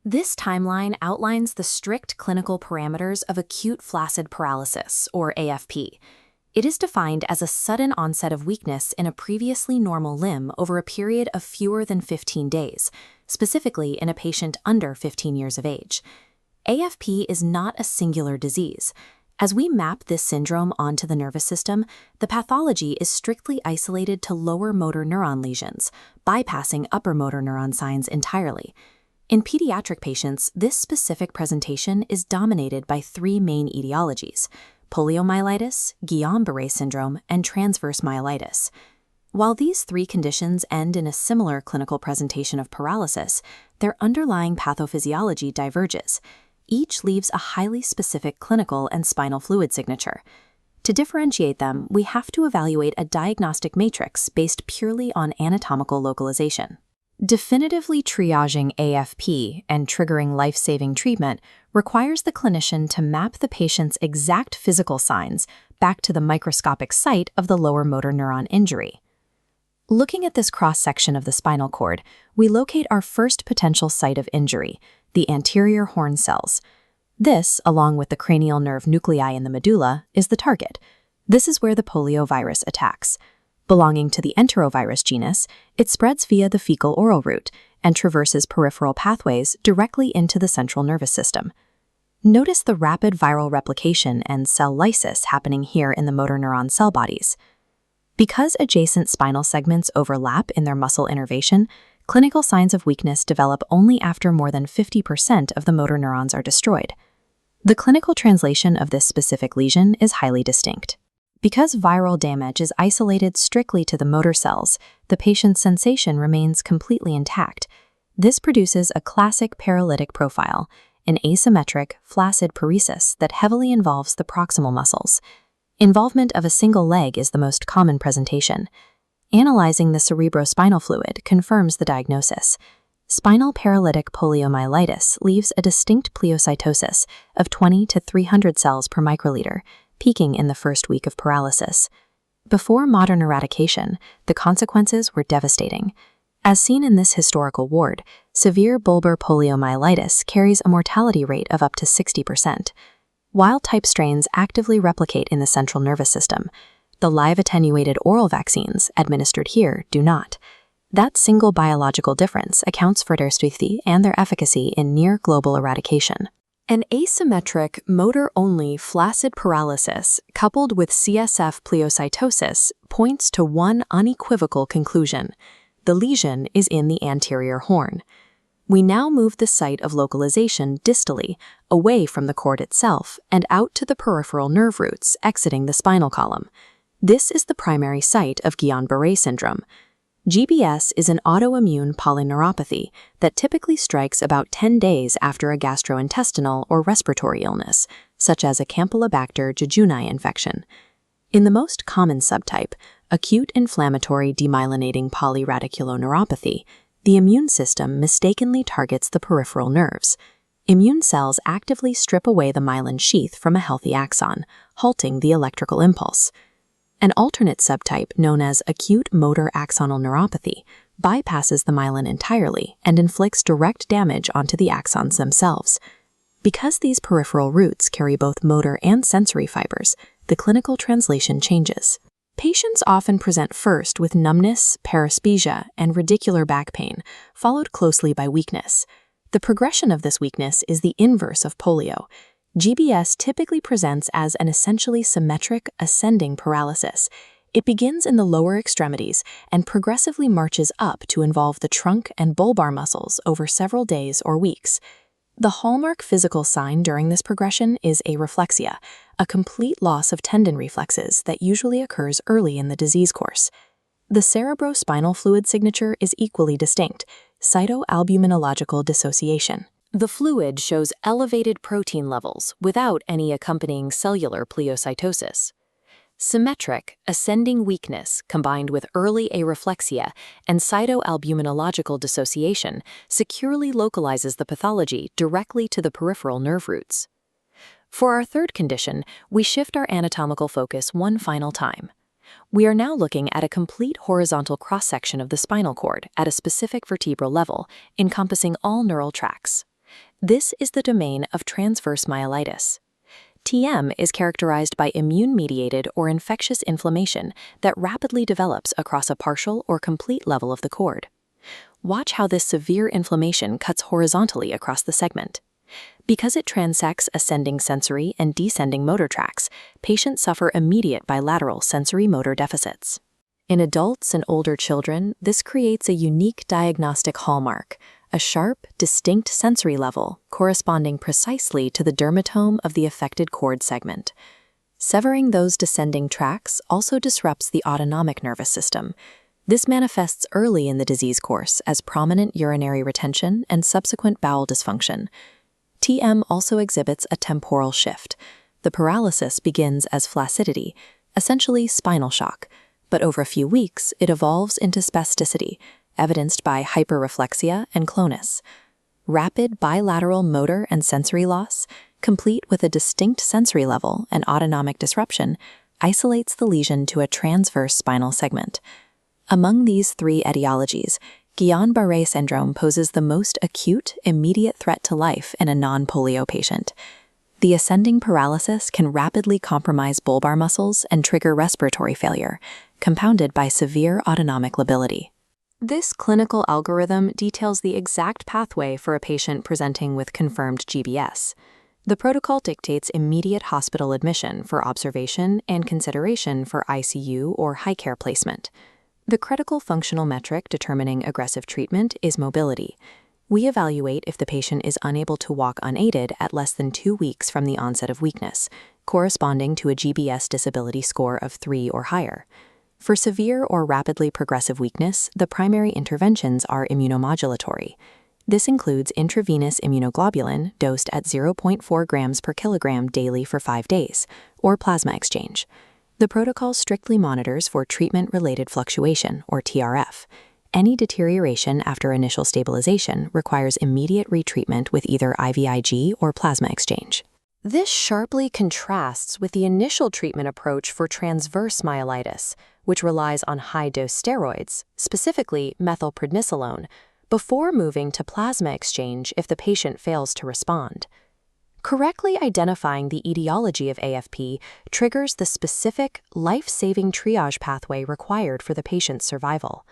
This timeline outlines the strict clinical parameters of acute flaccid paralysis, or AFP. It is defined as a sudden onset of weakness in a previously normal limb over a period of fewer than 15 days, specifically in a patient under 15 years of age. AFP is not a singular disease. As we map this syndrome onto the nervous system, the pathology is strictly isolated to lower motor neuron lesions, bypassing upper motor neuron signs entirely. In pediatric patients, this specific presentation is dominated by three main etiologies: poliomyelitis, Guillain-Barré syndrome, and transverse myelitis. While these three conditions end in a similar clinical presentation of paralysis, their underlying pathophysiology diverges. Each leaves a highly specific clinical and spinal fluid signature. To differentiate them, we have to evaluate a diagnostic matrix based purely on anatomical localization. Definitively triaging AFP and triggering life-saving treatment requires the clinician to map the patient's exact physical signs back to the microscopic site of the lower motor neuron injury. Looking at this cross-section of the spinal cord, we locate our first potential site of injury, the anterior horn cells. This, along with the cranial nerve nuclei in the medulla, is the target. This is where the poliovirus attacks. Belonging to the enterovirus genus, it spreads via the fecal-oral route and traverses peripheral pathways directly into the central nervous system. Notice the rapid viral replication and cell lysis happening here in the motor neuron cell bodies. Because adjacent spinal segments overlap in their muscle innervation, clinical signs of weakness develop only after more than 50% of the motor neurons are destroyed. The clinical translation of this specific lesion is highly distinct. Because viral damage is isolated strictly to the motor cells, the patient's sensation remains completely intact. This produces a classic paralytic profile, an asymmetric, flaccid paresis that heavily involves the proximal muscles. Involvement of a single leg is the most common presentation. Analyzing the cerebrospinal fluid confirms the diagnosis. Spinal paralytic poliomyelitis leaves a distinct pleocytosis of 20 to 300 cells per microliter, peaking in the first week of paralysis. Before modern eradication, the consequences were devastating. As seen in this historical ward, severe bulbar poliomyelitis carries a mortality rate of up to 60%. Wild-type strains actively replicate in the central nervous system. The live attenuated oral vaccines administered here do not. That single biological difference accounts for their safety and their efficacy in near global eradication. An asymmetric, motor-only flaccid paralysis coupled with CSF pleocytosis points to one unequivocal conclusion: the lesion is in the anterior horn. We now move the site of localization distally, away from the cord itself, and out to the peripheral nerve roots exiting the spinal column. This is the primary site of Guillain-Barré syndrome. GBS is an autoimmune polyneuropathy that typically strikes about 10 days after a gastrointestinal or respiratory illness, such as a Campylobacter jejuni infection. In the most common subtype, acute inflammatory demyelinating polyradiculoneuropathy, the immune system mistakenly targets the peripheral nerves. Immune cells actively strip away the myelin sheath from a healthy axon, halting the electrical impulse. An alternate subtype, known as acute motor axonal neuropathy, bypasses the myelin entirely and inflicts direct damage onto the axons themselves. Because these peripheral roots carry both motor and sensory fibers, the clinical translation changes. Patients often present first with numbness, paresthesia, and radicular back pain, followed closely by weakness. The progression of this weakness is the inverse of polio. GBS typically presents as an essentially symmetric, ascending paralysis. It begins in the lower extremities and progressively marches up to involve the trunk and bulbar muscles over several days or weeks. The hallmark physical sign during this progression is areflexia, a complete loss of tendon reflexes that usually occurs early in the disease course. The cerebrospinal fluid signature is equally distinct: cytoalbuminological dissociation. The fluid shows elevated protein levels without any accompanying cellular pleocytosis. Symmetric, ascending weakness combined with early areflexia and cytoalbuminological dissociation securely localizes the pathology directly to the peripheral nerve roots. For our third condition, we shift our anatomical focus one final time. We are now looking at a complete horizontal cross-section of the spinal cord at a specific vertebral level, encompassing all neural tracts. This is the domain of transverse myelitis. TM is characterized by immune-mediated or infectious inflammation that rapidly develops across a partial or complete level of the cord. Watch how this severe inflammation cuts horizontally across the segment. Because it transects ascending sensory and descending motor tracts, patients suffer immediate bilateral sensory motor deficits. In adults and older children, this creates a unique diagnostic hallmark, a sharp, distinct sensory level corresponding precisely to the dermatome of the affected cord segment. Severing those descending tracts also disrupts the autonomic nervous system. This manifests early in the disease course as prominent urinary retention and subsequent bowel dysfunction. TM also exhibits a temporal shift. The paralysis begins as flaccidity, essentially spinal shock, but over a few weeks it evolves into spasticity, evidenced by hyperreflexia and clonus. Rapid bilateral motor and sensory loss, complete with a distinct sensory level and autonomic disruption, isolates the lesion to a transverse spinal segment. Among these three etiologies, Guillain-Barré syndrome poses the most acute, immediate threat to life in a non-polio patient. The ascending paralysis can rapidly compromise bulbar muscles and trigger respiratory failure, compounded by severe autonomic lability. This clinical algorithm details the exact pathway for a patient presenting with confirmed GBS. The protocol dictates immediate hospital admission for observation and consideration for ICU or high care placement. The critical functional metric determining aggressive treatment is mobility. We evaluate if the patient is unable to walk unaided at less than 2 weeks from the onset of weakness, corresponding to a GBS disability score of 3 or higher. For severe or rapidly progressive weakness, the primary interventions are immunomodulatory. This includes intravenous immunoglobulin dosed at 0.4 grams per kilogram daily for 5 days, or plasma exchange. The protocol strictly monitors for treatment-related fluctuation, or TRF. Any deterioration after initial stabilization requires immediate retreatment with either IVIG or plasma exchange. This sharply contrasts with the initial treatment approach for transverse myelitis, which relies on high-dose steroids, specifically methylprednisolone, before moving to plasma exchange if the patient fails to respond. Correctly identifying the etiology of AFP triggers the specific, life-saving triage pathway required for the patient's survival.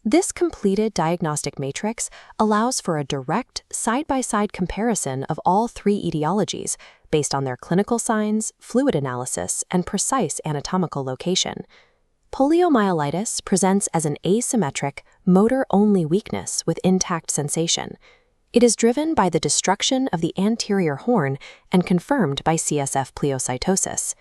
This completed diagnostic matrix allows for a direct, side-by-side comparison of all three etiologies based on their clinical signs, fluid analysis, and precise anatomical location. Poliomyelitis presents as an asymmetric, motor-only weakness with intact sensation. It is driven by the destruction of the anterior horn and confirmed by CSF pleocytosis.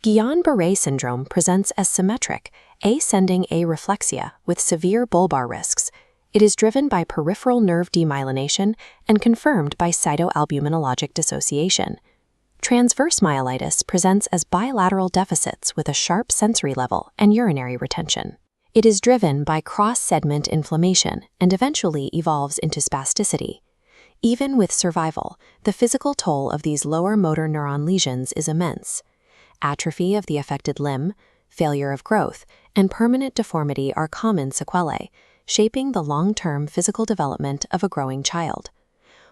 Guillain-Barré syndrome presents as symmetric, ascending areflexia with severe bulbar risks. It is driven by peripheral nerve demyelination and confirmed by cytoalbuminologic dissociation. Transverse myelitis presents as bilateral deficits with a sharp sensory level and urinary retention. It is driven by cross-segment inflammation and eventually evolves into spasticity. Even with survival, the physical toll of these lower motor neuron lesions is immense. Atrophy of the affected limb, failure of growth, and permanent deformity are common sequelae, shaping the long-term physical development of a growing child.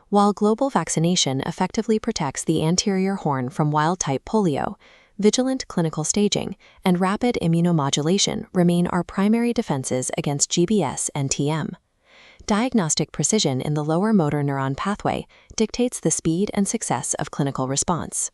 While global vaccination effectively protects the anterior horn from wild-type polio, vigilant clinical staging and rapid immunomodulation remain our primary defenses against GBS and TM. Diagnostic precision in the lower motor neuron pathway dictates the speed and success of clinical response.